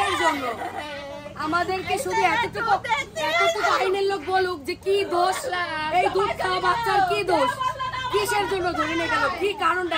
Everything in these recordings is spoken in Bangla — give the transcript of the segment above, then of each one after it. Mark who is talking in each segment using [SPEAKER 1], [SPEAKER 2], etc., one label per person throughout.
[SPEAKER 1] কিসের জন্য? আমাদেরকে শুধু এতটুকু আইনের লোক বলুক যে কি দোষ, এই দুধ খাওয়া বাচ্চার কি দোষ, কিসের জন্য ধরে নিয়ে গেল, কি কারণটা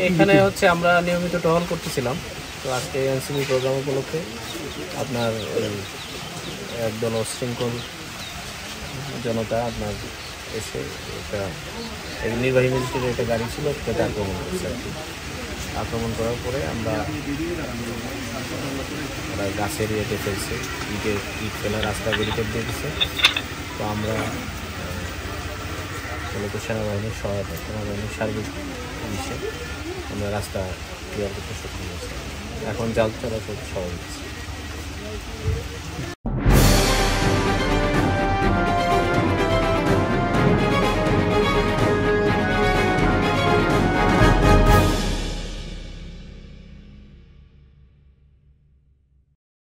[SPEAKER 2] এখানে হচ্ছে আমরা নিয়মিত টহল করতেছিলাম। তো আজকে এনসিপি প্রোগ্রাম উপলক্ষে আপনার একদল অশৃঙ্খল জনতা আপনার এসে একটা নির্বাহী ম্যাজিস্ট্রেটের একটা গাড়ি ছিল, সেটাতে আক্রমণ করছে আর কি। আক্রমণ করার পরে আমরা গাছের ইয়েতে ফেলছে, ইট ফেলা রাস্তা ব্যারিকেড দিয়ে দিচ্ছে। তো আমরা মূলত সেনাবাহিনীর সহায়তা, সেনাবাহিনীর সার্বিক জিনিসে আমরা রাস্তা ক্লিয়ার করতে সক্ষম হয়েছি। এখন জাল চলাচল স্বাভাবিক।